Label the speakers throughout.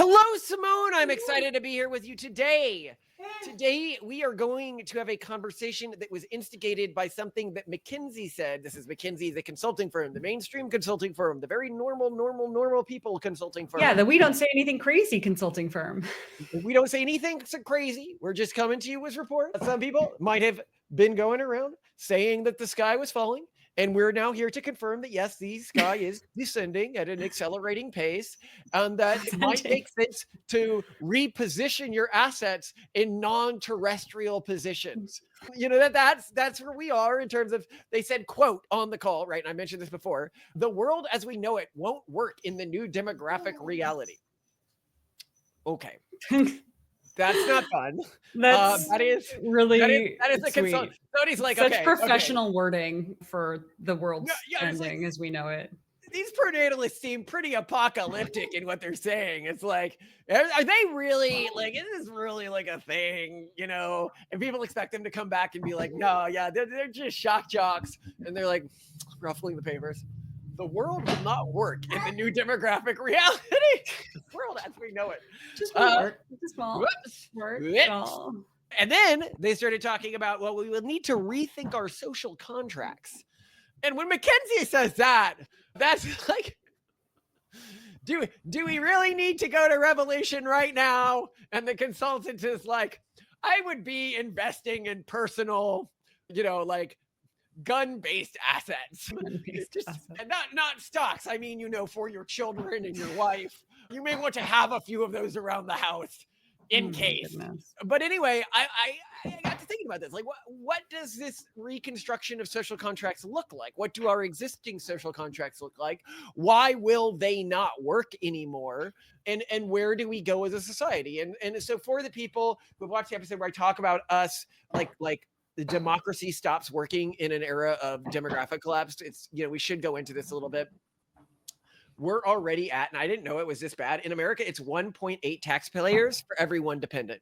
Speaker 1: Hello, Simone. I'm excited to be here with you today. Today, we are going to have a conversation that was instigated by something that McKenzie said. This is McKenzie, the consulting firm, the mainstream consulting firm, the very normal people consulting firm.
Speaker 2: Yeah, the we don't say anything crazy consulting firm.
Speaker 1: We don't say anything so crazy. We're just coming to you with reports. Some people might have been going around saying that the sky was falling. And we're now here to confirm that, yes, the sky is descending at an accelerating pace, and that it might make sense to reposition your assets in non-terrestrial positions. You know, that's where we are in terms of, they said, quote, on the call, right? And I mentioned this before, the world as we know it won't work in the new demographic reality. Okay. That's not fun. That is
Speaker 2: really
Speaker 1: that is a consult. Somebody's like,
Speaker 2: such
Speaker 1: okay,
Speaker 2: professional wording for the world's ending as we know it.
Speaker 1: These pronatalists seem pretty apocalyptic in what they're saying. It's like, are they really like, is this really like a thing, you know? And people expect them to come back and be like, no, yeah, they're just shock jocks. And they're like ruffling the papers. The world will not work in the new demographic reality. The world as we know it.
Speaker 2: Just work. Just work.
Speaker 1: And then they started talking about, well, we will need to rethink our social contracts. And when McKenzie says that, that's like, do we really need to go to Revolution right now? And the consultant is like, I would be investing in personal, like gun-based assets. And not stocks. I mean, for your children and your wife. You may want to have a few of those around the house in case. But anyway, I got to thinking about this. Like, what does this reconstruction of social contracts look like? What do our existing social contracts look like? Why will they not work anymore? And where do we go as a society? And so for the people who watched the episode where I talk about us, like the democracy stops working in an era of demographic collapse, it's, we should go into this a little bit. We're already at, and I didn't know it was this bad. In America, it's 1.8 taxpayers for every one dependent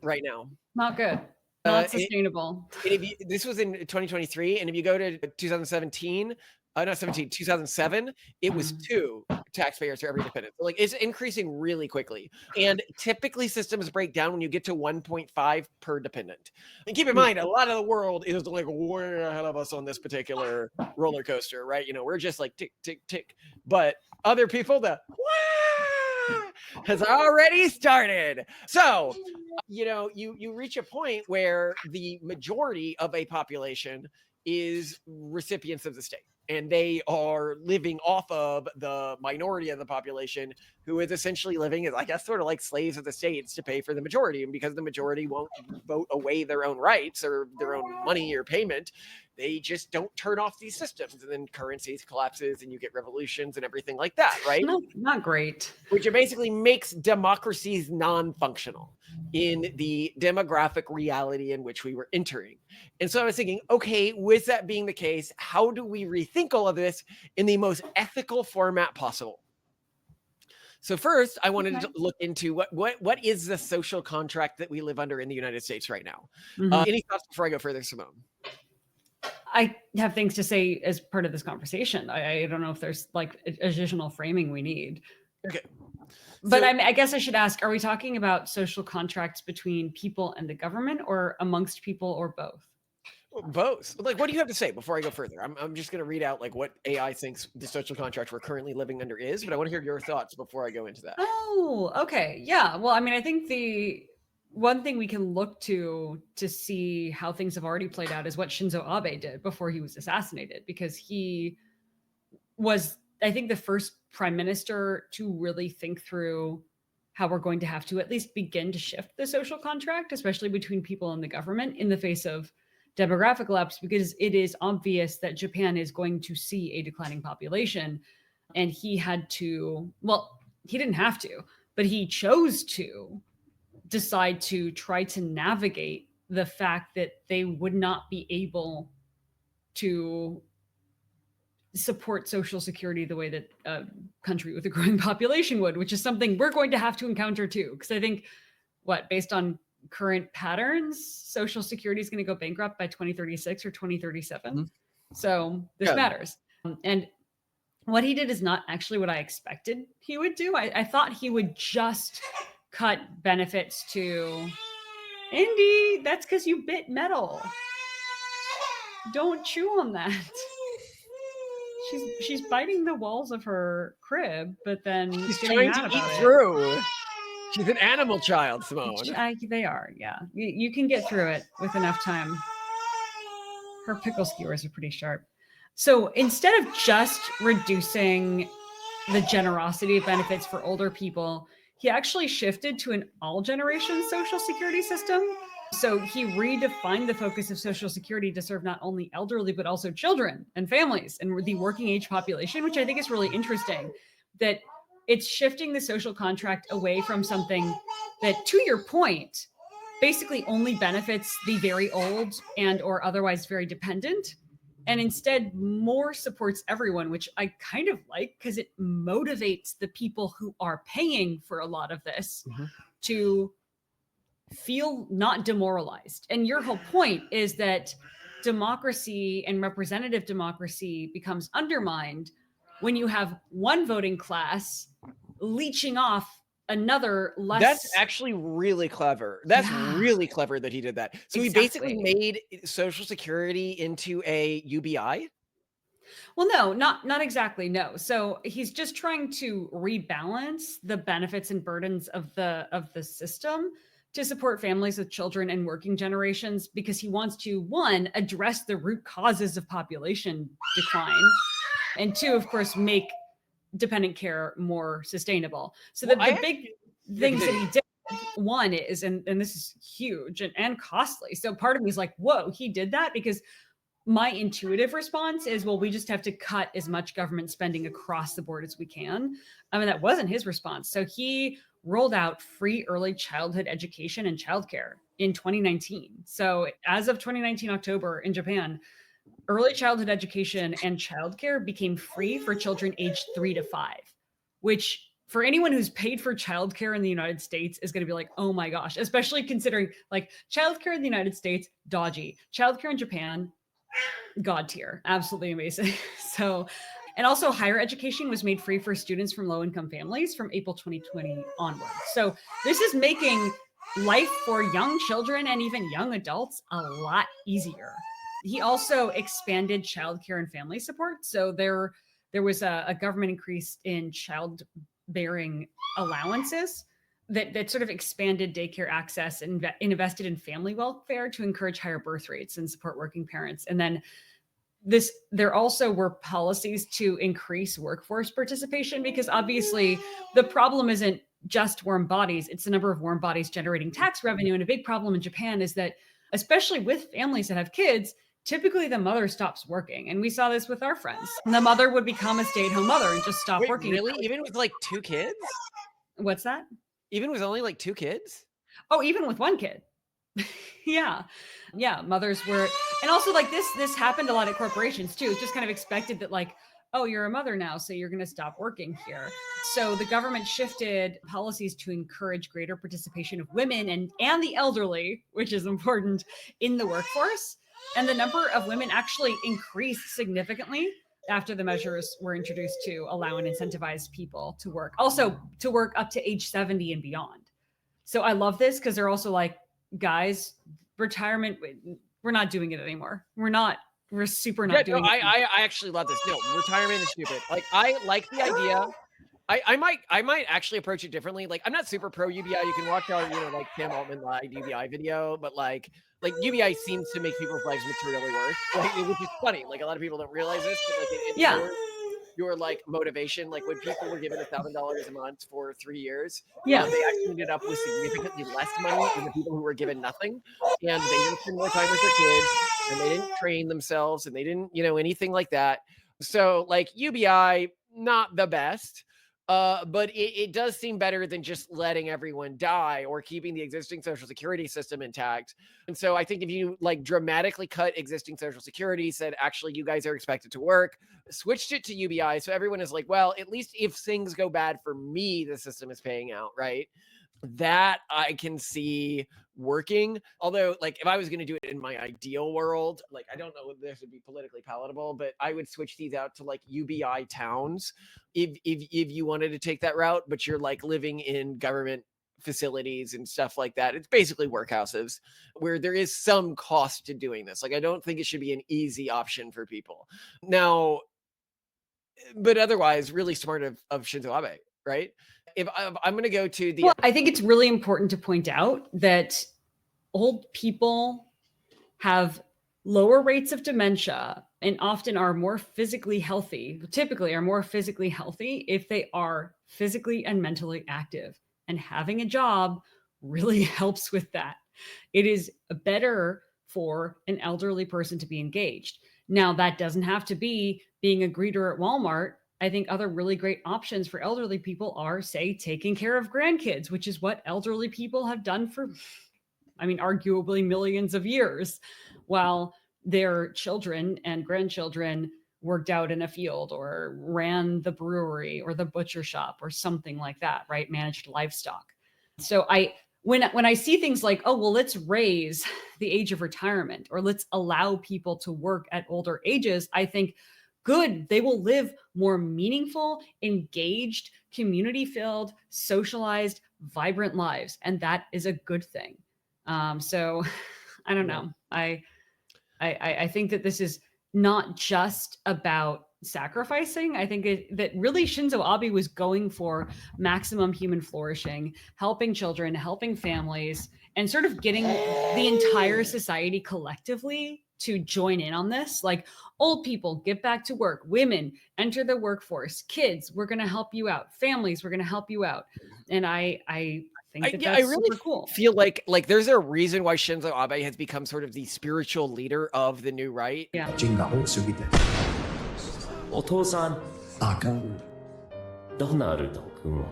Speaker 1: right now.
Speaker 2: Not good. Not sustainable.
Speaker 1: This was in 2023. And if you go to 2007, it was 2 taxpayers for every dependent. So, like, it's increasing really quickly. And typically systems break down when you get to 1.5 per dependent. And keep in mind, a lot of the world is like way ahead of us on this particular roller coaster, right? We're just like tick, tick, tick. But other people, the has already started. So, you reach a point where the majority of a population is recipients of the state. And they are living off of the minority of the population who is essentially living as, I guess, sort of like slaves of the states to pay for the majority. And because the majority won't vote away their own rights or their own money or payment, they just don't turn off these systems. And then currencies collapses and you get revolutions and everything like that, right?
Speaker 2: Not great.
Speaker 1: Which basically makes democracies non-functional in the demographic reality in which we were entering. And so I was thinking, okay, with that being the case, how do we rethink all of this in the most ethical format possible? So first, I wanted to look into what is the social contract that we live under in the United States right now. Any thoughts before I go further, Simone?
Speaker 2: I have things to say as part of this conversation. I don't know if there's like additional framing we need.
Speaker 1: Okay.
Speaker 2: But I guess I should ask, are we talking about social contracts between people and the government or amongst people or both?
Speaker 1: Both. Like, what do you have to say before I go further? I'm just going to read out like what AI thinks the social contract we're currently living under is, but I want to hear your thoughts before I go into that.
Speaker 2: Oh, okay. Yeah. Well, I mean, I think the one thing we can look to see how things have already played out is what Shinzo Abe did before he was assassinated, because he was, I think, the first prime minister to really think through how we're going to have to at least begin to shift the social contract, especially between people and the government in the face of demographic collapse, because it is obvious that Japan is going to see a declining population. And he had to, well, he didn't have to, but he chose to decide to try to navigate the fact that they would not be able to support Social Security the way that a country with a growing population would, which is something we're going to have to encounter too. Because I think, based on current patterns, Social Security is going to go bankrupt by 2036 or 2037. So this matters. And what he did is not actually what I expected he would do. I thought he would just cut benefits to Indy. That's because you bit metal. Don't chew on that. She's biting the walls of her crib, but then
Speaker 1: She's
Speaker 2: getting
Speaker 1: trying to
Speaker 2: mad
Speaker 1: eat
Speaker 2: about it.
Speaker 1: through. She's an animal child, Simone.
Speaker 2: They are, yeah. You can get through it with enough time. Her pickle skewers are pretty sharp. So instead of just reducing the generosity of benefits for older people, he actually shifted to an all-generation social security system. So he redefined the focus of Social Security to serve not only elderly, but also children and families and the working age population, which I think is really interesting, that it's shifting the social contract away from something that, to your point, basically only benefits the very old and or otherwise very dependent, and instead more supports everyone, which I kind of like because it motivates the people who are paying for a lot of this to feel not demoralized. And your whole point is that democracy and representative democracy becomes undermined when you have one voting class leeching off another less.
Speaker 1: That's actually really clever. That's really clever that he did that. So he basically made Social Security into a UBI?
Speaker 2: Well, no, not exactly. No. So he's just trying to rebalance the benefits and burdens of the system to support families with children and working generations, because he wants to, one, address the root causes of population decline, and two, of course, make dependent care more sustainable. So the big things that he did, one is, and this is huge and costly. So part of me is like, whoa, he did that? Because my intuitive response is, well, we just have to cut as much government spending across the board as we can. I mean, that wasn't his response. So he rolled out free early childhood education and childcare in 2019. So as of 2019 October in Japan, early childhood education and childcare became free for children aged 3 to 5, which for anyone who's paid for childcare in the United States is going to be like, oh my gosh, especially considering like childcare in the United States, dodgy. Childcare in Japan, God tier, absolutely amazing. So, and also higher education was made free for students from low-income families from April 2020 onward. So this is making life for young children and even young adults a lot easier. He also expanded childcare and family support. So there was a government increase in childbearing allowances that sort of expanded daycare access and invested in family welfare to encourage higher birth rates and support working parents. And then there also were policies to increase workforce participation, because obviously the problem isn't just warm bodies, it's the number of warm bodies generating tax revenue. And a big problem in Japan is that, especially with families that have kids, typically the mother stops working. And we saw this with our friends. The mother would become a stay-at-home mother and just stop working.
Speaker 1: Really? Even with like 2 kids?
Speaker 2: What's that?
Speaker 1: Even with only like 2 kids?
Speaker 2: Oh, even with 1 kid. Yeah. Mothers were, and also like this happened a lot at corporations too. It's just kind of expected that like, oh, you're a mother now, so you're going to stop working here. So the government shifted policies to encourage greater participation of women and the elderly, which is important, in the workforce. And the number of women actually increased significantly after the measures were introduced to allow and incentivize people to work. Also to work up to age 70 and beyond. So I love this because they're also like, guys, retirement, we're not doing it anymore. We're super not doing it.
Speaker 1: I actually love this. No, retirement is stupid. Like, I like the idea. I might actually approach it differently. Like, I'm not super pro UBI. You can watch our, like Sam Altman live UBI video, but like UBI seems to make people's lives materially worse. Like, which is funny. Like, a lot of people don't realize this, but like your like motivation, like when people were given $1,000 a month for 3 years, they actually ended up with significantly less money than the people who were given nothing, and they didn't spend more time with their kids, and they didn't train themselves, and they didn't, anything like that. So like UBI, not the best. But it does seem better than just letting everyone die or keeping the existing social security system intact. And so I think if you like dramatically cut existing social security, said, actually, you guys are expected to work, switched it to UBI. So everyone is like, well, at least if things go bad for me, the system is paying out, right? that I can see working. Although, like, if I was going to do it in my ideal world, like, I don't know if this would be politically palatable, but I would switch these out to like UBI towns if you wanted to take that route, but you're like living in government facilities and stuff like that. It's basically workhouses where there is some cost to doing this. Like, I don't think it should be an easy option for people. Now, but otherwise, really smart of Shinzo Abe, right? If I'm going to go to the
Speaker 2: Well, I think it's really important to point out that old people have lower rates of dementia and often are more physically healthy, typically are more physically healthy if they are physically and mentally active. And having a job really helps with that. It is better for an elderly person to be engaged. Now, that doesn't have to be being a greeter at Walmart. I think other really great options for elderly people are, say, taking care of grandkids, which is what elderly people have done for, I mean, arguably millions of years, while their children and grandchildren worked out in a field or ran the brewery or the butcher shop or something like that, right? Managed livestock. So when I see things like, oh, well, let's raise the age of retirement or let's allow people to work at older ages, I think, good, they will live more meaningful, engaged, community-filled, socialized, vibrant lives. And that is a good thing. So I don't know. I think that this is not just about sacrificing. I think that really Shinzo Abe was going for maximum human flourishing, helping children, helping families, and sort of getting the entire society collectively to join in on this. Like, old people, get back to work. Women, enter the workforce. Kids, we're going to help you out. Families, we're going to help you out. And I think that that's
Speaker 1: really
Speaker 2: super cool.
Speaker 1: feel like there's a reason why Shinzo Abe has become sort of the spiritual leader of the new right.
Speaker 2: Yeah.
Speaker 3: お父さんあかんドナルド君を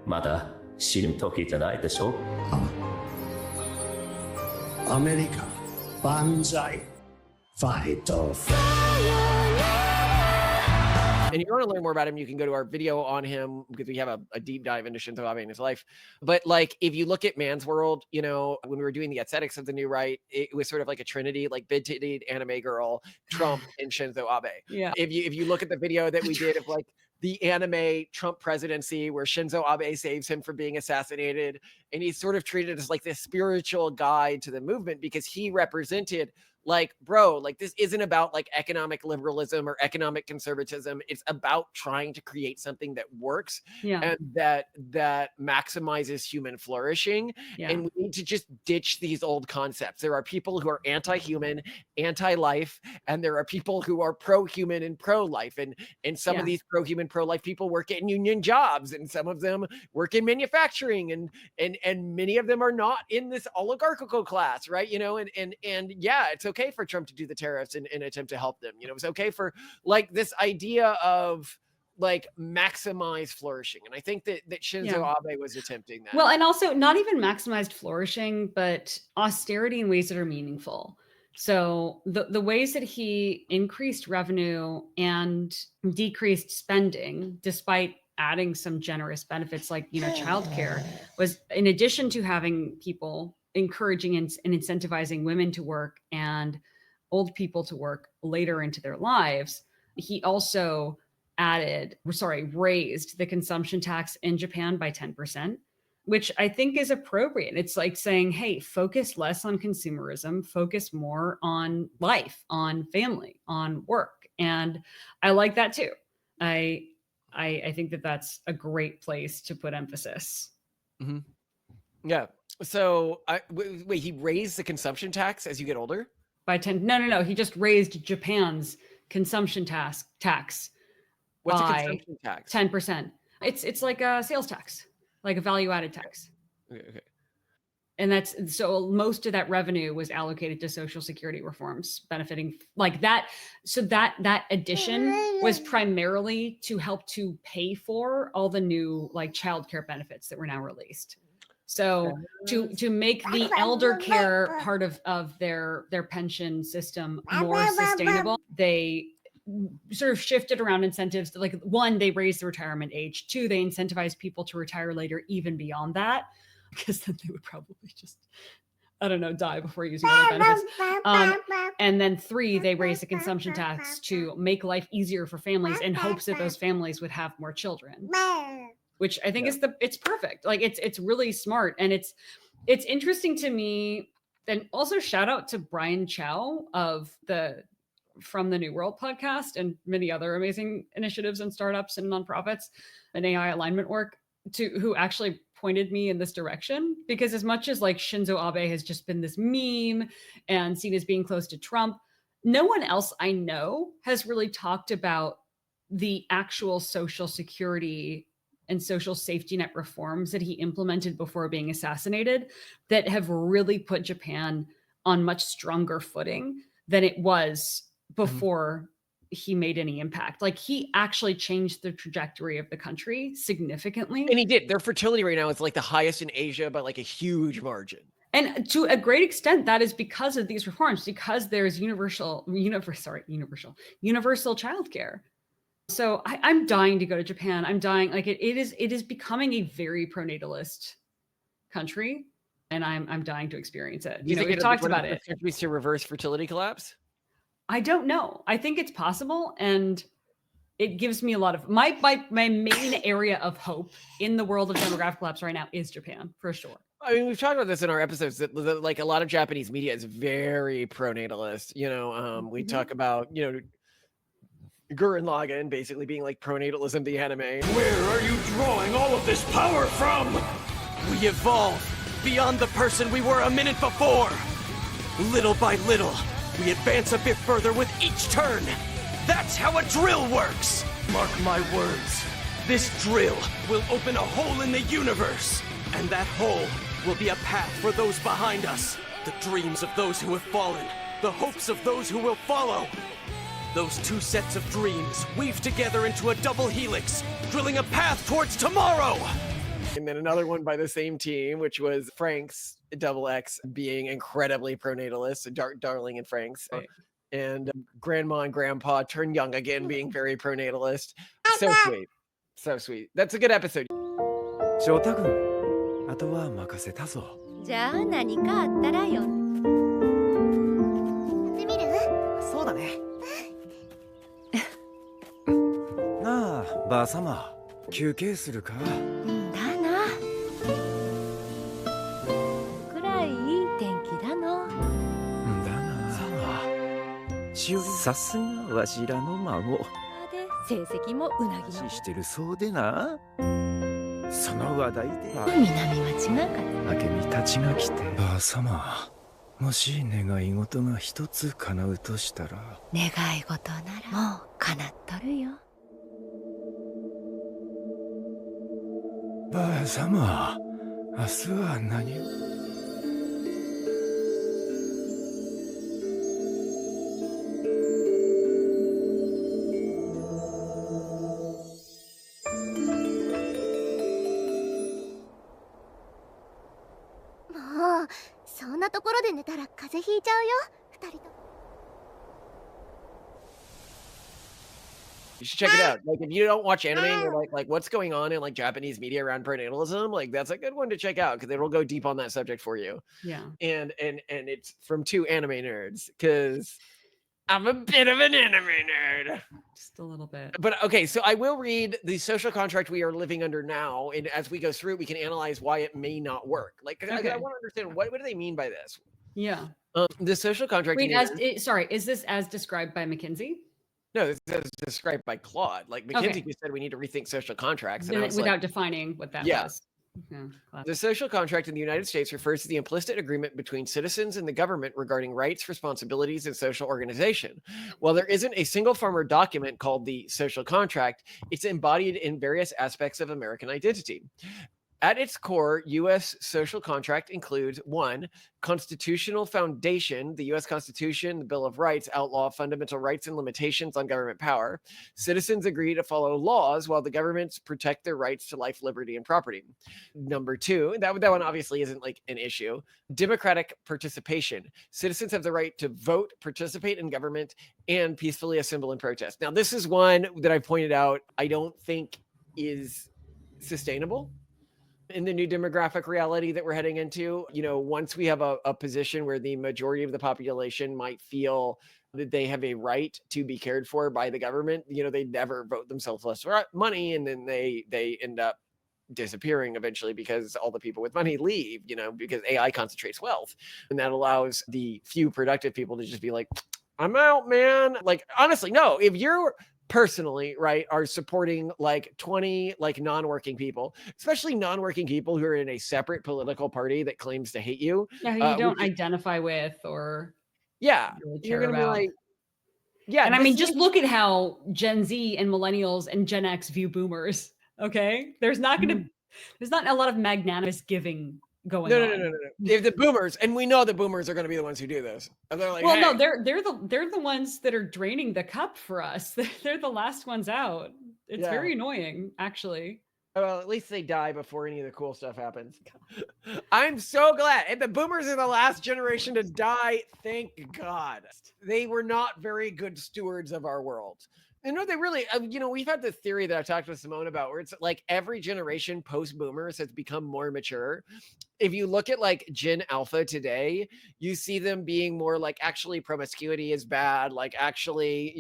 Speaker 3: まだ知る時じゃないでしょ
Speaker 4: アメリカ万歳ファイト
Speaker 1: And if you want to learn more about him, you can go to our video on him because we have a deep dive into Shinzo Abe and his life. But like, if you look at Man's World, you know, when we were doing the aesthetics of the new right, it was sort of like a trinity, like big-titted anime girl, Trump, and Shinzo Abe.
Speaker 2: Yeah.
Speaker 1: If you look at the video that we did of like the anime Trump presidency, where Shinzo Abe saves him from being assassinated, and he's sort of treated as like this spiritual guide to the movement because he represented, like, bro, like, this isn't about like economic liberalism or economic conservatism. It's about trying to create something that works and that maximizes human flourishing. And we need to just ditch these old concepts. There are people who are anti-human, anti-life, and there are people who are pro-human and pro-life. And some of these pro-human, pro-life people work in union jobs, and some of them work in manufacturing, and many of them are not in this oligarchical class, right? You know, and yeah, it's okay for Trump to do the tariffs and attempt to help them. You know, it's okay for like this idea of like maximize flourishing. And I think that Shinzo Abe was attempting that.
Speaker 2: Well, and also not even maximized flourishing, but austerity in ways that are meaningful. So the ways that he increased revenue and decreased spending, despite adding some generous benefits like, you know, childcare, was in addition to having people encouraging and incentivizing women to work and old people to work later into their lives, he also raised the consumption tax in Japan by 10%, which I think is appropriate. It's like saying, hey, focus less on consumerism, focus more on life, on family, on work. And I like that too. I think that that's a great place to put emphasis.
Speaker 1: Mm-hmm. Yeah. So wait, he raised the consumption tax as you get older?
Speaker 2: By 10? No. He just raised Japan's consumption tax.
Speaker 1: What's
Speaker 2: by
Speaker 1: a consumption tax?
Speaker 2: 10%. It's like a sales tax, like a value-added tax.
Speaker 1: Okay.
Speaker 2: And that's so most of that revenue was allocated to Social Security reforms benefiting like that. So that addition was primarily to help to pay for all the new like childcare benefits that were now released. So to make the elder care part of their pension system more sustainable, they sort of shifted around incentives. Like, one, they raised the retirement age. Two, they incentivized people to retire later, even beyond that. because then they would probably just, I don't know, die before using all their benefits. And then 3, they raised the consumption tax to make life easier for families in hopes that those families would have more children, which I think it's perfect. Like it's really smart. And it's interesting to me. And also shout out to Brian Chow of From the New World podcast and many other amazing initiatives and startups and nonprofits and AI alignment work who actually pointed me in this direction, because as much as like Shinzo Abe has just been this meme and seen as being close to Trump, no one else I know has really talked about the actual social security and social safety net reforms that he implemented before being assassinated that have really put Japan on much stronger footing than it was before he made any impact. Like he actually changed the trajectory of the country significantly.
Speaker 1: And he did. Their fertility right now is like the highest in Asia by like a huge margin.
Speaker 2: And to a great extent, that is because of these reforms, because there's universal childcare. So I'm dying to go to Japan. I'm dying. Like it is becoming a very pronatalist country, and I'm dying to experience it. You know, we've talked about it.
Speaker 1: Countries to reverse fertility collapse?
Speaker 2: I don't know. I think it's possible, and it gives me a lot of my main area of hope in the world of demographic collapse right now is Japan, for sure.
Speaker 1: I mean, we've talked about this in our episodes that like a lot of Japanese media is very pronatalist. You know, we talk about, you know, Gurren Lagann basically being like pronatalism, the anime.
Speaker 5: Where are you drawing all of this power from?
Speaker 6: We evolve beyond the person we were a minute before. Little by little, we advance a bit further with each turn. That's how a drill works. Mark my words. This drill will open a hole in the universe. And that hole will be a path for those behind us. The dreams of those who have fallen. The hopes of those who will follow. Those two sets of dreams weave together into a double helix, drilling a path towards tomorrow.
Speaker 1: And then another one by the same team, which was Frank's Double X being incredibly pronatalist, Darling and Frank's. Right. And Grandma and Grandpa turn young again, being very pronatalist. So sweet. So sweet. That's a good episode.
Speaker 7: 翔太君、あとは任せたぞ。
Speaker 8: じゃあ何かあったらよ。やってみる？
Speaker 7: そうだね。なあ、ばあさま、休憩するか？
Speaker 8: だな。くらいいい天気だの。
Speaker 7: だな。さあ、しおりさすがわしらの孫。
Speaker 8: で成績もうなぎの。
Speaker 7: してるそうでな。その話題で。
Speaker 8: 南は違うから。
Speaker 7: 明美たちが来て。ばあさま、もし願い事が一つ叶うとしたら。
Speaker 8: 願い事ならもう叶っとるよ。
Speaker 7: ばあさま、明日は何を？
Speaker 8: もうそんなところで寝たら風邪ひいちゃうよ、二人とも。
Speaker 1: You should check it out. Like, if you don't watch anime and you're like what's going on in like Japanese media around pronatalism, like that's a good one to check out because it'll go deep on that subject for you.
Speaker 2: Yeah.
Speaker 1: And it's from two anime nerds because I'm a bit of an anime nerd.
Speaker 2: Just a little bit.
Speaker 1: But okay, so I will read the social contract we are living under now, and as we go through it, we can analyze why it may not work. Like, I want to understand what do they mean by this?
Speaker 2: Yeah.
Speaker 1: The social contract.
Speaker 2: Wait, is this as described by McKenzie?
Speaker 1: No, this is described by Claude. Like McKenzie just said, we need to rethink social contracts. And
Speaker 2: without defining what that was. Yeah,
Speaker 1: the social contract in the United States refers to the implicit agreement between citizens and the government regarding rights, responsibilities, and social organization. While there isn't a single form or document called the social contract, it's embodied in various aspects of American identity. At its core, U.S. social contract includes 1. Constitutional foundation. The U.S. Constitution, the Bill of Rights outlaw fundamental rights and limitations on government power. Citizens agree to follow laws while the governments protect their rights to life, liberty, and property. Number 2, that one obviously isn't like an issue. Democratic participation. Citizens have the right to vote, participate in government, and peacefully assemble and protest. Now, this is one that I pointed out I don't think is sustainable. in the new demographic reality that we're heading into, once we have a position where the majority of the population might feel that they have a right to be cared for by the government, they never vote themselves less money, and then they end up disappearing eventually because all the people with money leave, because AI concentrates wealth, and that allows the few productive people to just be like, I'm out, man. Like, honestly, no, if you're personally, right, are supporting like 20 like non-working people, especially non-working people who are in a separate political party that claims to hate you.
Speaker 2: Yeah, who you don't identify with or really
Speaker 1: you're
Speaker 2: care
Speaker 1: gonna
Speaker 2: about.
Speaker 1: be like, yeah.
Speaker 2: And I mean, just look at how Gen Z and millennials and Gen X view boomers. Okay, there's not a lot of magnanimous giving going on.
Speaker 1: No. If the boomers, and we know the boomers are going to be the ones who do this, and they're like,
Speaker 2: well,
Speaker 1: hey.
Speaker 2: no, they're the ones that are draining the cup for us. They're the last ones out. It's very annoying, actually.
Speaker 1: Well, at least they die before any of the cool stuff happens. I'm so glad. And the boomers are the last generation to die. Thank God. They were not very good stewards of our world. They really, we've had this theory that I've talked with Simone about where it's like every generation post boomers has become more mature. If you look at like Gen Alpha today, you see them being more like actually promiscuity is bad. Like actually,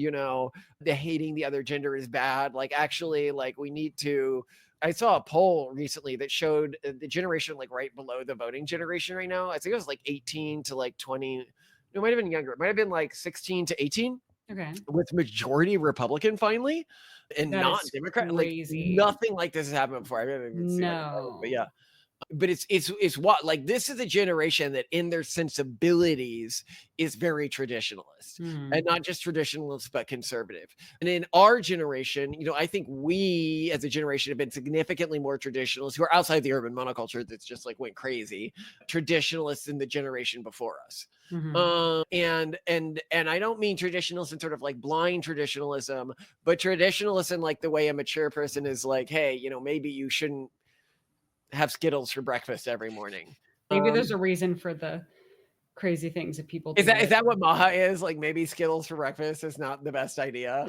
Speaker 1: the hating the other gender is bad. Like actually, like we need to. I saw a poll recently that showed the generation like right below the voting generation right now. I think it was like 18 to like 20. It might have been younger. It might have been like 16 to 18.
Speaker 2: Okay.
Speaker 1: With majority Republican finally, and
Speaker 2: that
Speaker 1: not Democrat.
Speaker 2: Crazy.
Speaker 1: Like nothing like this has happened before. I've never even seen it, but yeah. But it's what, like, this is a generation that in their sensibilities is very traditionalist, and not just traditionalist, but conservative. And in our generation, I think we as a generation have been significantly more traditionalists who are outside the urban monoculture that's just like went crazy, traditionalists in the generation before us. And I don't mean traditionalists in sort of like blind traditionalism, but traditionalists in like the way a mature person is like, hey, maybe you shouldn't have Skittles for breakfast every morning.
Speaker 2: Maybe there's a reason for the crazy things that people do.
Speaker 1: Is that what Maha is? Like maybe Skittles for breakfast is not the best idea.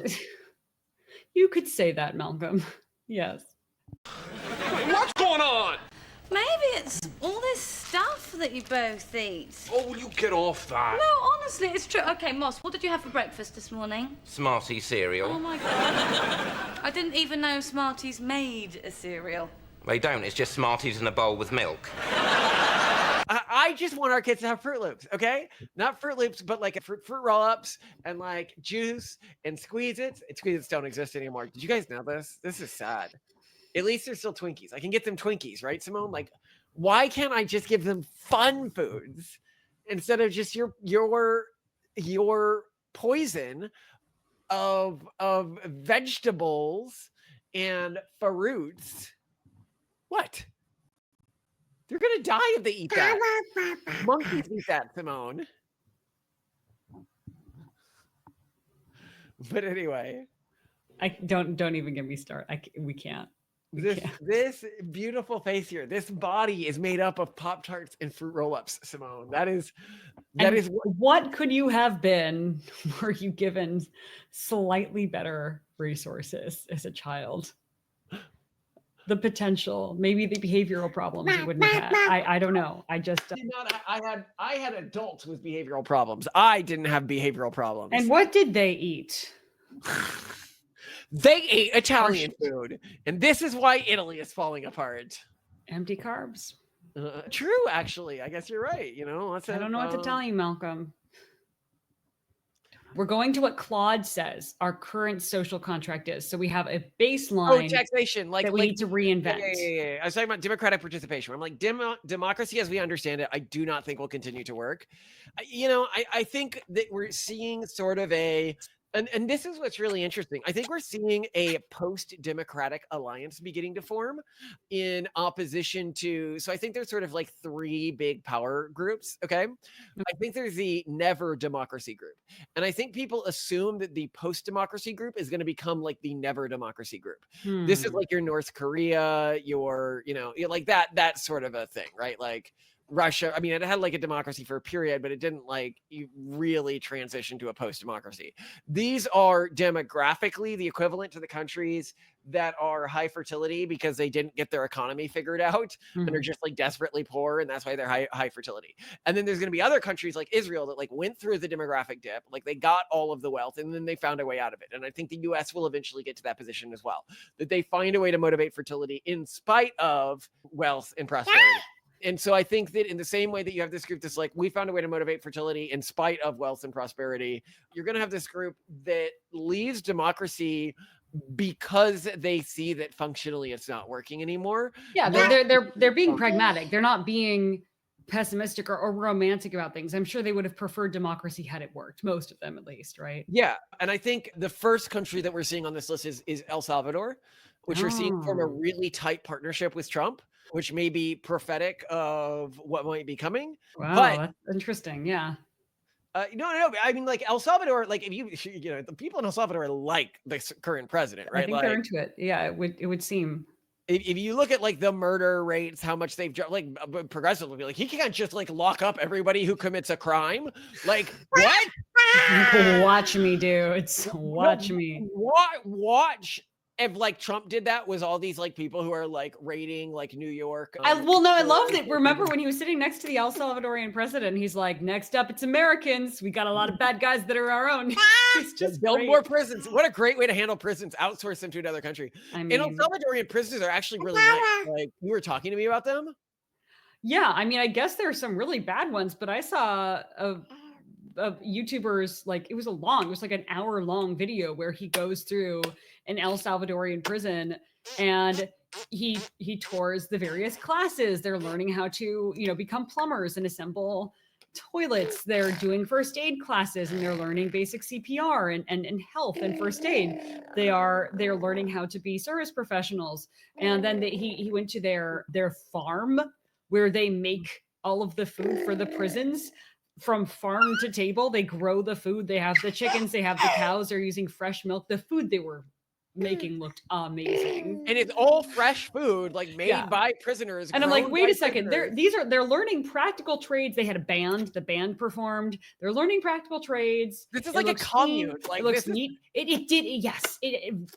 Speaker 2: You could say that, Malcolm. Yes.
Speaker 5: What's going on?
Speaker 9: Maybe it's all this stuff that you both eat.
Speaker 5: Oh, will you get off that?
Speaker 9: No, honestly, it's true. Okay, Moss, what did you have for breakfast this morning?
Speaker 10: Smarties cereal.
Speaker 9: Oh my God. I didn't even know Smarties made a cereal.
Speaker 10: They don't, it's just Smarties in a bowl with milk.
Speaker 1: I just want our kids to have Fruit Loops, okay? Not Fruit Loops, but like fruit roll-ups and like juice and Squeeze-Its. And Squeeze-Its don't exist anymore. Did you guys know this? This is sad. At least there's still Twinkies. I can get them Twinkies, right, Simone? Like, why can't I just give them fun foods instead of just your poison of vegetables and fruits? What? They're gonna die if they eat that. Monkeys eat that, Simone. But anyway,
Speaker 2: I don't even get me started. We can't.
Speaker 1: This beautiful face here, this body is made up of Pop-Tarts and fruit roll-ups, Simone. That is
Speaker 2: what could you have been were you given slightly better resources as a child? The potential, maybe the behavioral problems you wouldn't have had. I don't know. I just
Speaker 1: did not. I had adults with behavioral problems. I didn't have behavioral problems.
Speaker 2: And what did they eat?
Speaker 1: They ate Italian food, and this is why Italy is falling apart.
Speaker 2: Empty carbs.
Speaker 1: True, actually. I guess you're right.
Speaker 2: I don't know what to tell you, Malcolm. We're going to what Claude says our current social contract is. So we have a baseline
Speaker 1: taxation,
Speaker 2: that we need to reinvent.
Speaker 1: Yeah. I was talking about democratic participation. I'm like, democracy as we understand it, I do not think will continue to work. I think that we're seeing sort of and this is what's really interesting. I think we're seeing a post-democratic alliance beginning to form in opposition to, so I think there's sort of like three big power groups, okay? I think there's the never democracy group. And I think people assume that the post-democracy group is going to become like the never democracy group. This is like your North Korea, your, like that sort of a thing, right? Like, Russia, I mean, it had like a democracy for a period, but it didn't like really transition to a post-democracy. These are demographically the equivalent to the countries that are high fertility because they didn't get their economy figured out and are just like desperately poor, and that's why they're high fertility. And then there's going to be other countries like Israel that like went through the demographic dip, like they got all of the wealth and then they found a way out of it. And I think the US will eventually get to that position as well, that they find a way to motivate fertility in spite of wealth and prosperity. And so I think that in the same way that you have this group that's like, we found a way to motivate fertility in spite of wealth and prosperity, you're going to have this group that leaves democracy because they see that functionally it's not working anymore.
Speaker 2: Yeah, they're being pragmatic. They're not being pessimistic or romantic about things. I'm sure they would have preferred democracy had it worked, most of them at least, right?
Speaker 1: Yeah. And I think the first country that we're seeing on this list is El Salvador, which we're seeing form a really tight partnership with Trump, which may be prophetic of what might be coming.
Speaker 2: Wow,
Speaker 1: but
Speaker 2: that's interesting. Yeah.
Speaker 1: No. I mean, like El Salvador, like if you know, the people in El Salvador like the current president, right?
Speaker 2: I think
Speaker 1: like,
Speaker 2: they're into it. Yeah, it would seem.
Speaker 1: If you look at like the murder rates, how much they've like progressively, like he can't just like lock up everybody who commits a crime. Like what?
Speaker 2: Watch me, dudes. Watch me.
Speaker 1: Watch. If like Trump did that, was all these like people who are like raiding like New York.
Speaker 2: I loved it. Remember when he was sitting next to the El Salvadorian president? He's like, "Next up, it's Americans. We got a lot of bad guys that are our own." It's just
Speaker 1: build
Speaker 2: great.
Speaker 1: more prisons. What a great way to handle prisons. Outsource them to another country.
Speaker 2: I mean,
Speaker 1: and El Salvadorian prisons are actually really nice. Like you were talking to me about them.
Speaker 2: Yeah, I mean, I guess there are some really bad ones, but I saw of YouTubers, like it was like an hour-long video where he goes through an El Salvadorian prison and he tours the various classes. They're learning how to, become plumbers and assemble toilets. They're doing first aid classes and they're learning basic CPR and health and first aid. They're learning how to be service professionals. And then he went to their farm where they make all of the food for the prisons. From farm to table, they grow the food. They have the chickens, they have the cows, they're using fresh milk. The food they were making looked amazing.
Speaker 1: And it's all fresh food, like made by prisoners.
Speaker 2: And I'm like, wait a second, they're learning practical trades. They had a band, the band performed. They're learning practical trades.
Speaker 1: This is like a commune.
Speaker 2: Neat.
Speaker 1: Like
Speaker 2: it looks neat. It did, yes.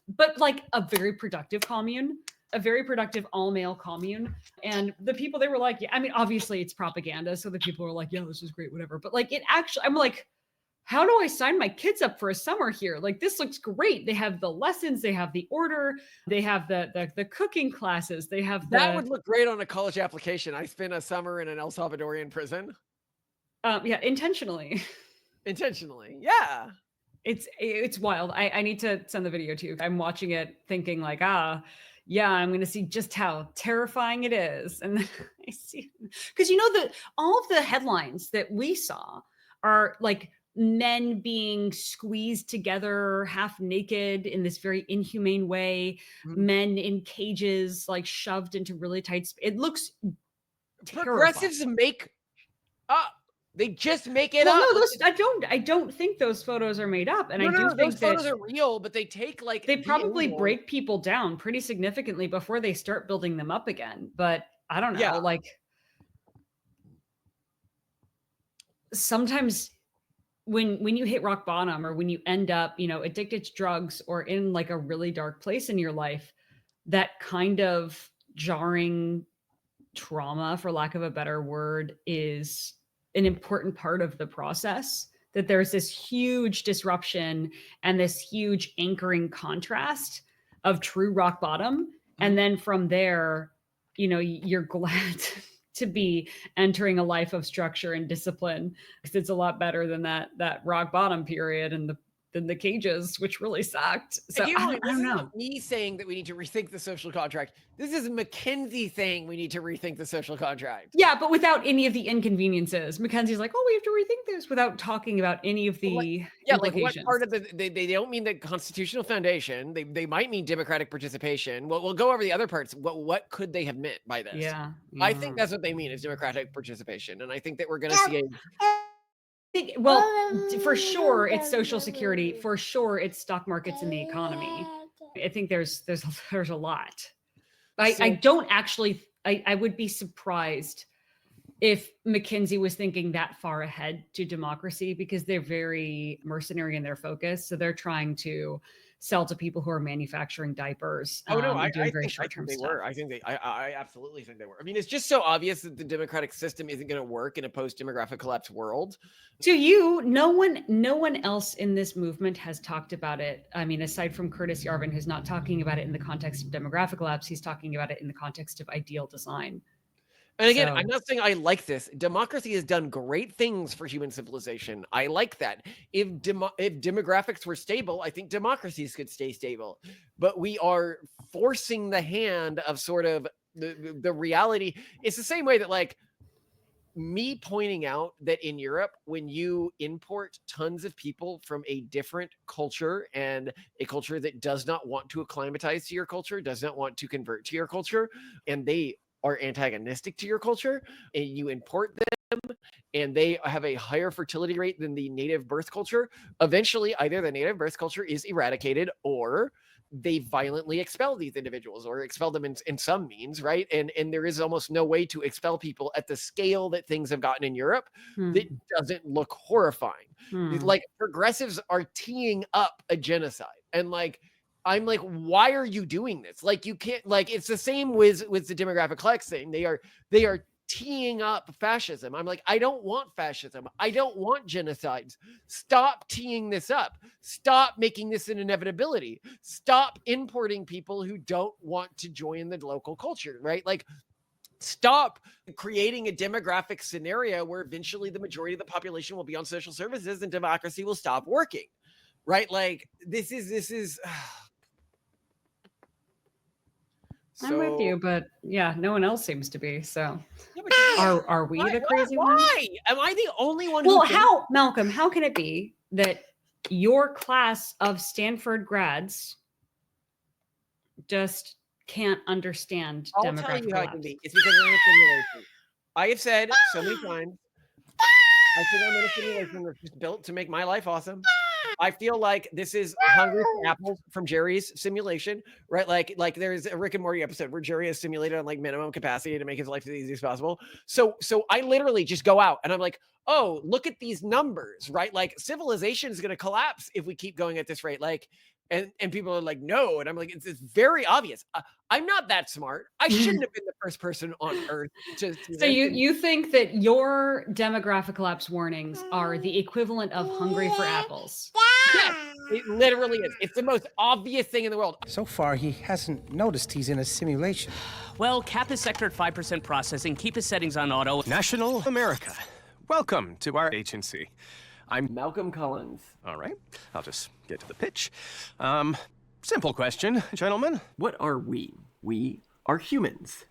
Speaker 2: But like a very productive commune. A very productive all-male commune. And the people, they were like, yeah, I mean, obviously it's propaganda. So the people were like, yeah, this is great, whatever. But like, it actually, I'm like, how do I sign my kids up for a summer here? Like, this looks great. They have the lessons, they have the order, they have the cooking classes, they have
Speaker 1: that would look great on a college application. I spent a summer in an El Salvadorian prison.
Speaker 2: Yeah, intentionally.
Speaker 1: Yeah.
Speaker 2: It's wild. I need to send the video to you. I'm watching it thinking like, yeah, I'm going to see just how terrifying it is. And then I see, because all of the headlines that we saw are like men being squeezed together half naked in this very inhumane way, men in cages, like shoved into really tight it looks
Speaker 1: progressives make up. They just make it
Speaker 2: up.
Speaker 1: No,
Speaker 2: I don't think those photos are made up. And I do think
Speaker 1: those photos are real, but they take like
Speaker 2: they probably break people down pretty significantly before they start building them up again. But I don't know, like sometimes when you hit rock bottom or when you end up, addicted to drugs or in like a really dark place in your life, that kind of jarring trauma, for lack of a better word, is an important part of the process. That there's this huge disruption and this huge anchoring contrast of true rock bottom. And then from there, you're glad to be entering a life of structure and discipline, because it's a lot better than that rock bottom period and than the cages, which really sucked. So I don't know.
Speaker 1: Not me saying that we need to rethink the social contract. This is McKenzie saying we need to rethink the social contract.
Speaker 2: Yeah, but without any of the inconveniences. McKenzie's like, we have to rethink this without talking about any of the
Speaker 1: like what part of they don't mean the constitutional foundation. They might mean democratic participation. Well, we'll go over the other parts. What could they have meant by this?
Speaker 2: Yeah.
Speaker 1: I think that's what they mean is democratic participation. And I think that we're going to see
Speaker 2: well, for sure, it's Social Security. For sure, it's stock markets and the economy. I think there's a lot. I don't actually. I would be surprised if McKenzie was thinking that far ahead to democracy, because they're very mercenary in their focus. So they're trying to sell to people who are manufacturing diapers.
Speaker 1: Oh no,
Speaker 2: and doing
Speaker 1: I
Speaker 2: very
Speaker 1: think
Speaker 2: short-term
Speaker 1: they
Speaker 2: stuff.
Speaker 1: were. I absolutely think they were. I mean, it's just so obvious that the democratic system isn't going to work in a post-demographic collapse world.
Speaker 2: To you, no one else in this movement has talked about it. I mean, aside from Curtis Yarvin, who's not talking about it in the context of demographic collapse, he's talking about it in the context of ideal design.
Speaker 1: And again, I'm not saying I like this. Democracy has done great things for human civilization. I like that. If demographics were stable, I think democracies could stay stable. But we are forcing the hand of sort of the reality. It's the same way that, like, me pointing out that in Europe, when you import tons of people from a different culture and a culture that does not want to acclimatize to your culture, does not want to convert to your culture, and they are antagonistic to your culture, and you import them and they have a higher fertility rate than the native birth culture, eventually either the native birth culture is eradicated or they violently expel these individuals or expel them in some means, right? And there is almost no way to expel people at the scale that things have gotten in Europe that doesn't look horrifying. Like, progressives are teeing up a genocide. And like, I'm like, why are you doing this? Like, you can't, like, it's the same with the demographic collapse thing. They are teeing up fascism. I'm like, I don't want fascism. I don't want genocides. Stop teeing this up. Stop making this an inevitability. Stop importing people who don't want to join the local culture, right? Like, stop creating a demographic scenario where eventually the majority of the population will be on social services and democracy will stop working, right? Like, this is
Speaker 2: I'm with you, but yeah, no one else seems to be. So
Speaker 1: yeah,
Speaker 2: are we the crazy one?
Speaker 1: Why? Am I the only one?
Speaker 2: Well, Malcolm, how can it be that your class of Stanford grads just can't understand
Speaker 1: I'll
Speaker 2: demographic
Speaker 1: tell you how it
Speaker 2: collapse?
Speaker 1: can be. It's because we're in a simulation. I have said so many times, I think I'm in a simulation that's just built to make my life awesome. I feel like this is Hungry for Apples from Jerry's simulation, right? Like there's a Rick and Morty episode where Jerry is simulated on like minimum capacity to make his life as easy as possible. So I literally just go out and I'm like, oh, look at these numbers, right? Like, civilization is going to collapse if we keep going at this rate. Like, and people are like, no. And I'm like, it's very obvious. I'm not that smart. I shouldn't have been the first person on Earth to
Speaker 2: So you think that your demographic collapse warnings are the equivalent of Hungry for Apples?
Speaker 1: Yes, it literally is. It's the most obvious thing in the world.
Speaker 11: So far, he hasn't noticed he's in a simulation.
Speaker 12: Well, cap his sector at 5% processing, keep his settings on auto.
Speaker 13: National America. Welcome to our agency. I'm
Speaker 1: Malcolm Collins.
Speaker 13: All right, I'll just get to the pitch. Simple question, gentlemen.
Speaker 1: What are we? We are humans.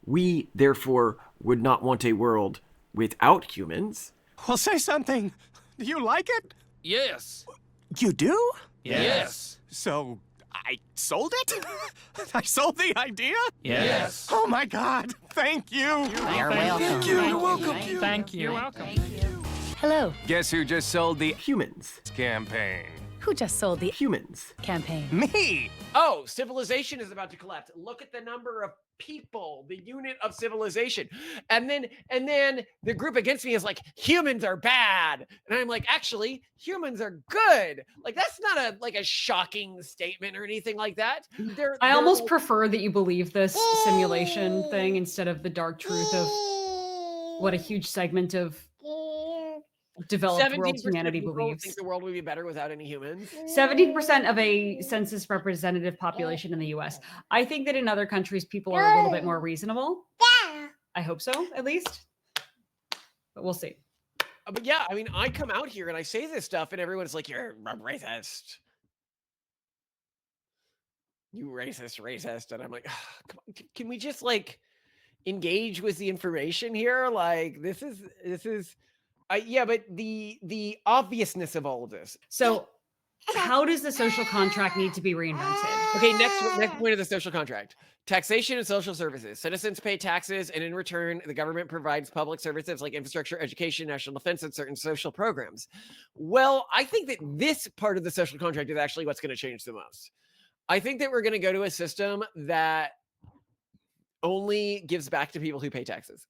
Speaker 1: We, therefore, would not want a world without humans.
Speaker 13: Well, say something. Do you like it?
Speaker 12: Yes.
Speaker 13: You do?
Speaker 12: Yes.
Speaker 13: So, I sold it? I sold the idea?
Speaker 12: Yes.
Speaker 13: Oh my God, thank you.
Speaker 12: You're welcome.
Speaker 13: Thank you. You're welcome.
Speaker 12: Thank you.
Speaker 14: You're welcome.
Speaker 15: Hello.
Speaker 13: Guess who just sold the
Speaker 1: Humans
Speaker 13: campaign?
Speaker 15: Who just sold the
Speaker 1: humans
Speaker 15: campaign?
Speaker 13: Me!
Speaker 1: Oh, civilization is about to collapse. Look at the number of people, the unit of civilization. And then the group against me is like, humans are bad. And I'm like, actually, humans are good. Like, that's not a shocking statement or anything like that.
Speaker 2: I almost prefer that you believe this simulation thing instead of the dark truth of what a huge segment of developed world humanity believes.
Speaker 1: Think the world would be better without any humans.
Speaker 2: 70% of a census representative population in the US. I think that in other countries, people are a little bit more reasonable. I hope so, at least. But we'll see.
Speaker 1: But yeah, I mean, I come out here and I say this stuff and everyone's like, you're a racist. You racist. And I'm like, oh, come on, can we just like engage with the information here? Like, this is yeah, but the obviousness of all of this.
Speaker 2: So how does the social contract need to be reinvented?
Speaker 1: Okay, next point of the social contract. Taxation and social services. Citizens pay taxes, and in return, the government provides public services like infrastructure, education, national defense, and certain social programs. Well, I think that this part of the social contract is actually what's going to change the most. I think that we're going to go to a system that only gives back to people who pay taxes.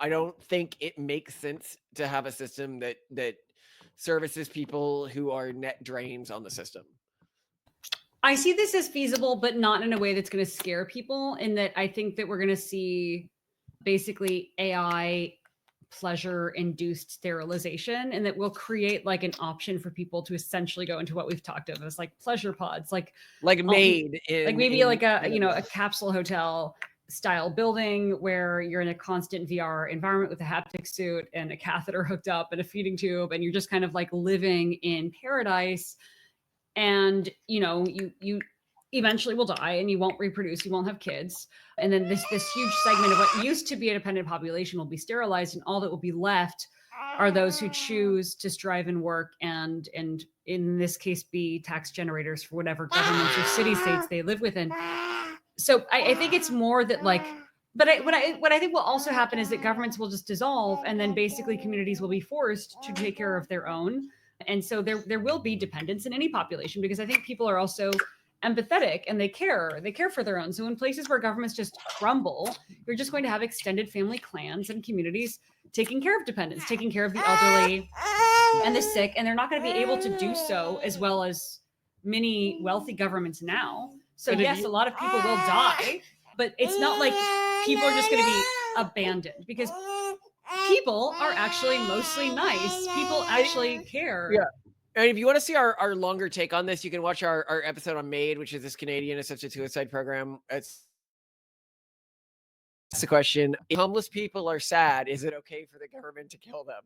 Speaker 1: I don't think it makes sense to have a system that services people who are net drains on the system.
Speaker 2: I see this as feasible, but not in a way that's going to scare people. In that I think that we're going to see basically AI pleasure-induced sterilization, and that will create like an option for people to essentially go into what we've talked of as like pleasure pods, like
Speaker 1: made in,
Speaker 2: like maybe
Speaker 1: in,
Speaker 2: like a
Speaker 1: in
Speaker 2: you know a capsule hotel style building where you're in a constant VR environment with a haptic suit and a catheter hooked up and a feeding tube, and you're just kind of like living in paradise. And you eventually will die and you won't reproduce, you won't have kids, and then this huge segment of what used to be a dependent population will be sterilized, and all that will be left are those who choose to strive and work and in this case be tax generators for whatever governments or city states they live within. So I think it's more that like, but what I think will also happen is that governments will just dissolve, and then basically communities will be forced to take care of their own. And so there will be dependence in any population, because I think people are also empathetic and they care for their own. So in places where governments just crumble, you're just going to have extended family clans and communities taking care of dependents, taking care of the elderly and the sick, and they're not going to be able to do so as well as many wealthy governments now. So yes, a lot of people will die, but it's not like people are just going to be abandoned, because people are actually mostly nice. People actually care.
Speaker 1: Yeah. And if you want to see our longer take on this, you can watch our episode on MAID, which is this Canadian assisted suicide program. It's the question: if homeless people are sad, is it okay for the government to kill them?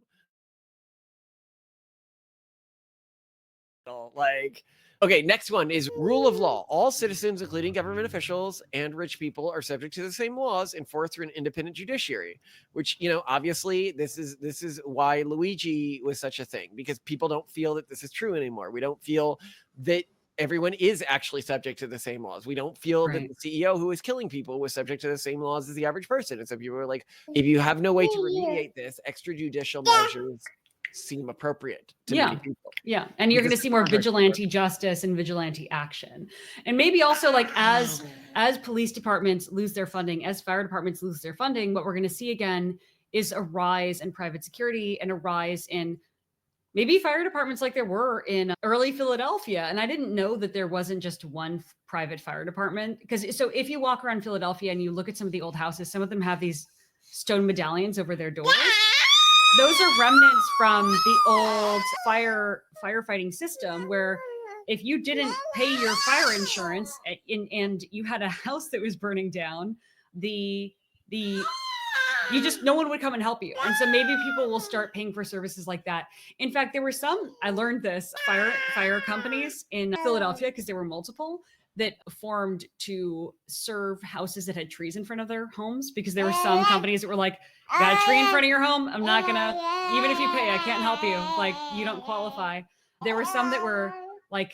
Speaker 1: Like, okay, next one is rule of law. All citizens, including government officials and rich people, are subject to the same laws enforced through an independent judiciary, which, obviously this is why Luigi was such a thing, because people don't feel that this is true anymore. We don't feel that everyone is actually subject to the same laws. We don't feel that the CEO who is killing people was subject to the same laws as the average person. And so people are like, if you have no way to remediate this, extrajudicial measures seem appropriate to many people.
Speaker 2: Yeah. And you're going to see more vigilante justice and vigilante action. And maybe also like as police departments lose their funding, as fire departments lose their funding, what we're going to see again is a rise in private security and a rise in maybe fire departments like there were in early Philadelphia. And I didn't know that there wasn't just one private fire department, because so if you walk around Philadelphia and you look at some of the old houses, some of them have these stone medallions over their doors. Those are remnants from the old firefighting system, where if you didn't pay your fire insurance and you had a house that was burning down, no one would come and help you. And so maybe people will start paying for services like that. In fact, there were I learned this, fire companies in Philadelphia, because there were multiple, that formed to serve houses that had trees in front of their homes, because there were some companies that were like, got a tree in front of your home, I'm not gonna, even if you pay, I can't help you, like you don't qualify. There were some that were like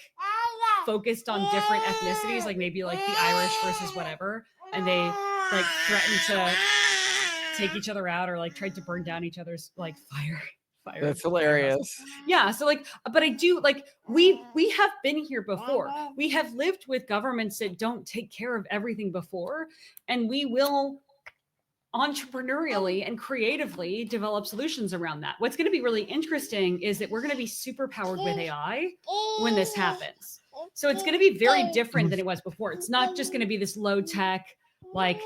Speaker 2: focused on different ethnicities, like maybe like the Irish versus whatever, and they like threatened to take each other out, or like tried to burn down each other's like fire.
Speaker 1: That's hilarious.
Speaker 2: Yeah. So like, but I do like, we have been here before. We have lived with governments that don't take care of everything before, and we will entrepreneurially and creatively develop solutions around that. What's going to be really interesting is that we're going to be super powered with AI when this happens. So it's going to be very different than it was before. It's not just going to be this low tech, like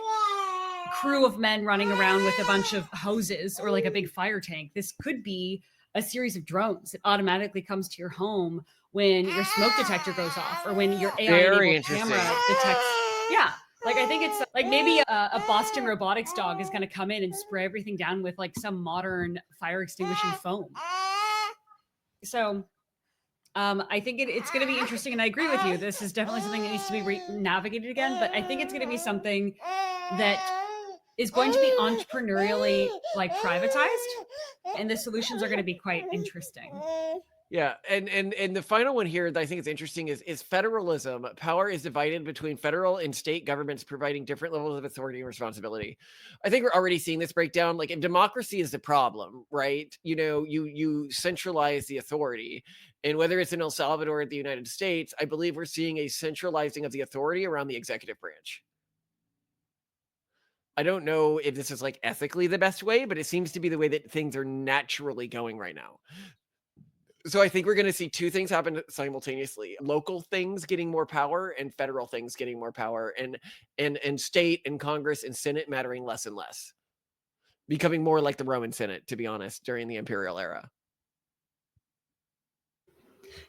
Speaker 2: crew of men running around with a bunch of hoses or like a big fire tank. This could be a series of drones that automatically comes to your home when your smoke detector goes off, or when your AI-enabled camera detects. Yeah. Like, I think it's like maybe a Boston Robotics dog is going to come in and spray everything down with like some modern fire extinguishing foam. So I think it's going to be interesting. And I agree with you. This is definitely something that needs to be navigated again. But I think it's going to be something that is going to be entrepreneurially like privatized. And the solutions are going to be quite interesting.
Speaker 1: Yeah, and the final one here that I think is interesting is federalism. Power is divided between federal and state governments, providing different levels of authority and responsibility. I think we're already seeing this breakdown. Like, if democracy is the problem, right? You centralize the authority, and whether it's in El Salvador or the United States, I believe we're seeing a centralizing of the authority around the executive branch. I don't know if this is like ethically the best way, but it seems to be the way that things are naturally going right now. So I think we're going to see two things happen simultaneously: local things getting more power and federal things getting more power, and state and Congress and Senate mattering less and less, becoming more like the Roman Senate, to be honest, during the imperial era.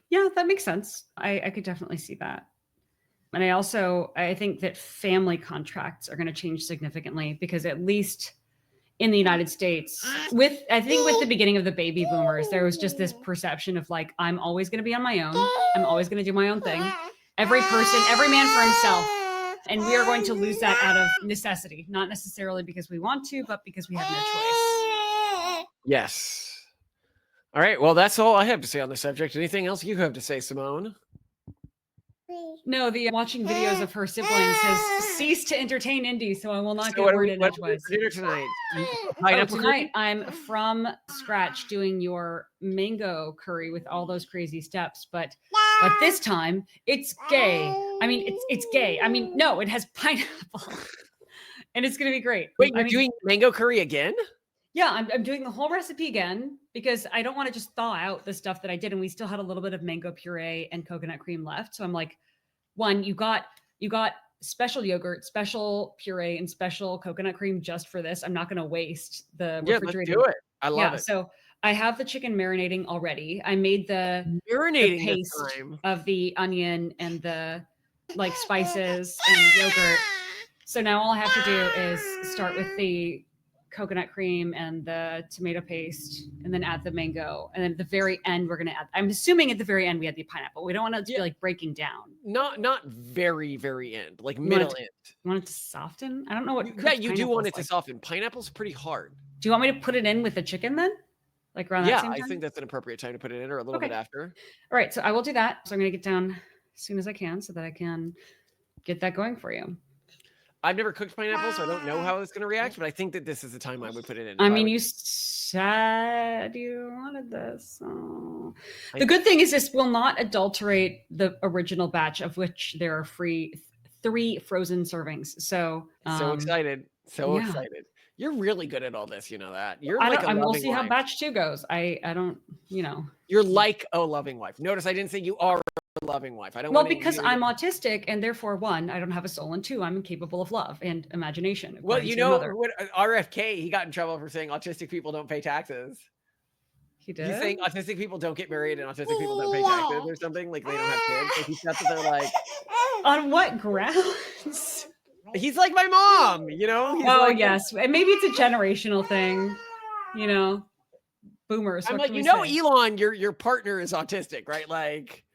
Speaker 2: Yeah, that makes sense. I could definitely see that. And I think that family contracts are going to change significantly, because at least in the United States, with the beginning of the baby boomers, there was just this perception of like, I'm always going to be on my own. I'm always going to do my own thing. Every man for himself. And we are going to lose that out of necessity, not necessarily because we want to, but because we have no choice.
Speaker 1: Yes. All right. Well, that's all I have to say on the subject. Anything else you have to say, Simone?
Speaker 2: No, the watching videos of her siblings has ceased to entertain Indy, so I will not get a word in edgewise.
Speaker 1: For dinner tonight?
Speaker 2: Tonight I'm from scratch doing your mango curry with all those crazy steps, but this time it's gay. I mean, it's gay. I mean, no, it has pineapple, and it's gonna be great.
Speaker 1: Wait, you're doing mango curry again?
Speaker 2: Yeah, I'm doing the whole recipe again, because I don't want to just thaw out the stuff that I did, and we still had a little bit of mango puree and coconut cream left. So I'm like, one, you got special yogurt, special puree, and special coconut cream just for this. I'm not going to waste the refrigerator.
Speaker 1: Let's do it. I love it.
Speaker 2: So I have the chicken marinating already. I made the paste of the onion and the like spices and yogurt. So now all I have to do is start with the coconut cream and the tomato paste, and then add the mango, and then at the very end we're gonna add, I'm assuming at the very end we add the pineapple. We don't want it to be like breaking down.
Speaker 1: Not very end, like middle end.
Speaker 2: You want it to soften? I don't know what.
Speaker 1: Yeah, you do want it to soften. Pineapple's pretty hard.
Speaker 2: Do you want me to put it in with the chicken then? Like around that same time?
Speaker 1: I think that's an appropriate time to put it in, or a little bit after.
Speaker 2: All right, so I will do that. So I'm gonna get down as soon as I can so that I can get that going for you.
Speaker 1: I've never cooked pineapple, so I don't know how it's going to react, but I think that this is the time I would put it in.
Speaker 2: I mean, you said you wanted this. So. The good thing is this will not adulterate the original batch, of which there are 3 frozen servings. So
Speaker 1: excited. So excited. You're really good at all this, you know that. You're like a loving
Speaker 2: we'll see
Speaker 1: wife.
Speaker 2: how batch 2 goes. I don't,
Speaker 1: You're like a loving wife. Notice I didn't say you are a loving wife. I don't
Speaker 2: because I'm autistic, and therefore 1, I don't have a soul, and 2, I'm incapable of love and imagination.
Speaker 1: Well, you know what, RFK, he got in trouble for saying autistic people don't pay taxes.
Speaker 2: He did?
Speaker 1: He's saying autistic people don't get married and autistic people don't pay taxes or something, like they don't have kids. Like he said that they're like,
Speaker 2: on what grounds?
Speaker 1: He's like my mom, you know? He's
Speaker 2: yes. Maybe it's a generational thing, boomers.
Speaker 1: I'm like, Elon, your partner is autistic, right? Like,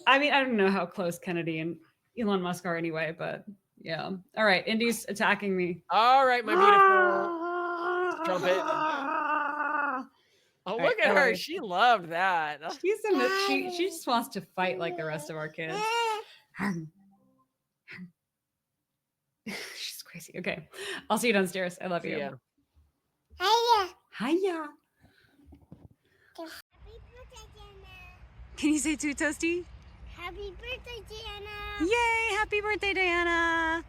Speaker 2: I mean, I don't know how close Kennedy and Elon Musk are anyway, but yeah. All right, Indy's attacking me.
Speaker 1: All right, my beautiful trumpet. Oh, look at her. She loved that.
Speaker 2: She just wants to fight like the rest of our kids. She's crazy. Okay. I'll see you downstairs. I love you.
Speaker 1: Yeah.
Speaker 2: Hiya.
Speaker 15: Can you say too, Toasty?
Speaker 8: Happy birthday, Diana!
Speaker 15: Yay! Happy birthday, Diana!